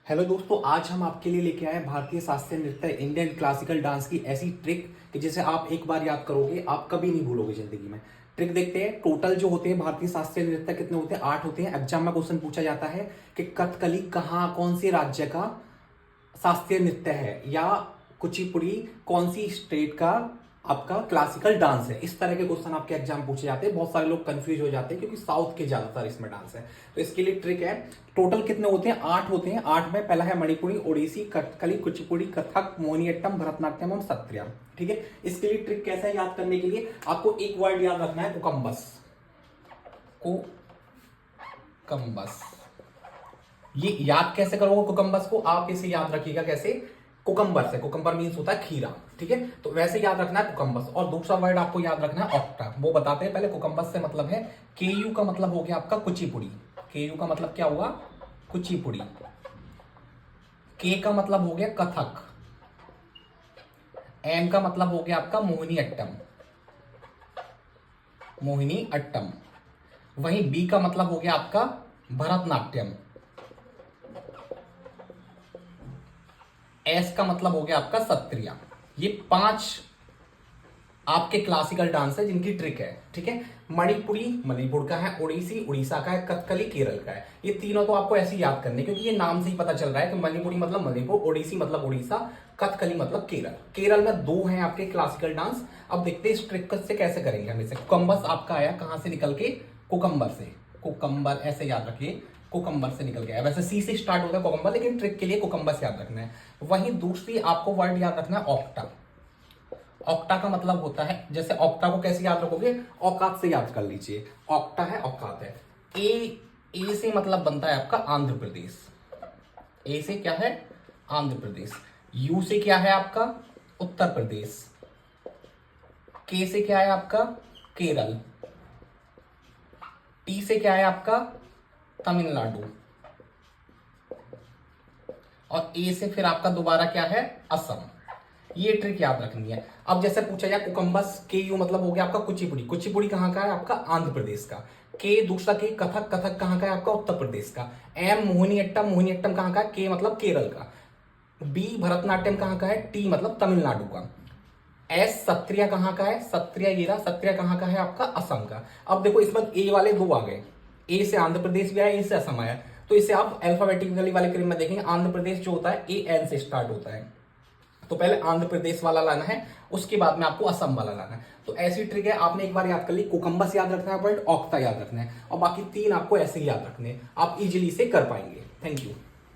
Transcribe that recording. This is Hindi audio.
हेलो दोस्तों, आज हम आपके लिए लेके आए हैं भारतीय शास्त्रीय नृत्य इंडियन क्लासिकल डांस की ऐसी ट्रिक कि जिसे आप एक बार याद करोगे आप कभी नहीं भूलोगे जिंदगी में। ट्रिक देखते हैं। टोटल जो होते हैं भारतीय शास्त्रीय नृत्य कितने होते हैं? 8 होते हैं। एग्जाम में क्वेश्चन पूछा जाता है कि कथकली कहाँ कौन से राज्य का शास्त्रीय नृत्य है, या कुचिपुड़ी कौन सी स्टेट का आपका क्लासिकल डांस है। इस तरह के क्वेश्चन आपके एग्जाम पूछे जाते हैं। बहुत सारे लोग कंफ्यूज हो जाते हैं क्योंकि साउथ के ज्यादातर इसमें डांस है। तो इसके लिए ट्रिक है। टोटल कितने होते हैं? 8 होते हैं। 8 में पहला है मणिपुरी, ओडिसी, कथकली, कुचिपुड़ी, कथक, मोहिनीअट्टम, भरतनाट्यम और सत्रिया। ठीक है। इसके लिए ट्रिक कैसा है याद करने के लिए? आपको एक वर्ड याद रखना है, कुकम्बस। कुकम्बस। ये याद कैसे करोगे कुकम्बस को? आप इसे याद रखिएगा कैसे? कुकम्बर से। कुकम्बर मीन्स होता है खीरा। ठीक है, तो वैसे याद रखना है कुकम्बस। और दूसरा वर्ड आपको याद रखना है ऑक्टा। वो बताते हैं पहले। कुकम्बस से मतलब है केयू का मतलब हो गया आपका कुचिपुड़ी। केयू का मतलब क्या हुआ? कुचिपुड़ी। के का मतलब हो गया कथक। एम का मतलब हो गया आपका मोहिनी अट्टम। मोहिनी अट्टम। वहीं बी का मतलब हो गया आपका भरतनाट्यम। एस का मतलब हो गया आपका सत्रिया। ये 5 आपके क्लासिकल डांस है जिनकी ट्रिक है। ठीक है। मणिपुरी मणिपुर का है, ओडिसी उड़ीसा का है, कथकली केरल का है। ये तीनों तो आपको ऐसे ही याद करने, क्योंकि ये नाम से ही पता चल रहा है कि मणिपुरी मतलब मणिपुर, ओडिसी मतलब उड़ीसा, कथकली मतलब केरल। केरल में 2 हैं आपके क्लासिकल डांस। अब देखते हैं इस ट्रिक से कैसे करेंगे हम इसे। कुकम्बस आपका आया कहां से निकल के? कुकम्बर से। कुकम्बर ऐसे याद रखिए, कुकम्बर से निकल गया। वैसे सी से स्टार्ट होता है कुकम्बर, लेकिन ट्रिक के लिए कुकम्बस याद रखना है। वहीं दूसरी आपको वर्ड याद रखना है ऑक्टा। ऑक्टा का मतलब होता है, जैसे ऑक्टा को कैसे याद रखोगे? औकात से याद कर लीजिए। ऑक्टा है, औकात है। ए से मतलब बनता है आपका आंध्र प्रदेश। ए से क्या है? आंध्र प्रदेश। यू से क्या है आपका? उत्तर प्रदेश। के से क्या है आपका? केरल। टी से क्या है आपका? तमिलनाडु। और ए से फिर आपका दोबारा क्या है? असम। ये ट्रिक याद रखनी है। अब जैसे पूछा जाए कुकम्बस, के यू मतलब हो गया आपका कुचिपुड़ी। कुचिपुड़ी कहाँ का है? आपका आंध्र प्रदेश का। के दूसरा के कथक, कथक कहाँ का है? आपका उत्तर प्रदेश का। एम मोहिनीअट्टम, मोहिनीअट्टम कहाँ का है? के मतलब केरल का। बी भरतनाट्यम कहाँ का है? टी मतलब तमिलनाडु का। एस सत्रिया कहाँ का है? सत्रिया ये रहा। सत्रिया कहाँ का है? आपका असम का। अब देखो इसमें ए वाले 2 आ गए। ए से आंध्र प्रदेश भी आया, ए से असम आया। तो इसे आप अल्फाबेटिकली वाले क्रम में देखेंगे। आंध्र प्रदेश जो होता है ए एन से स्टार्ट होता है, तो पहले आंध्र प्रदेश वाला लाना है, उसके बाद में आपको असम वाला लाना है। तो ऐसी ट्रिक है। आपने एक बार याद कर ली। कुकम्बस याद रखना है, वर्ड ऑक्टा याद रखना है, और बाकी 3 आपको ऐसे ही याद रखने हैं। आप इजीली से कर पाएंगे। Thank you.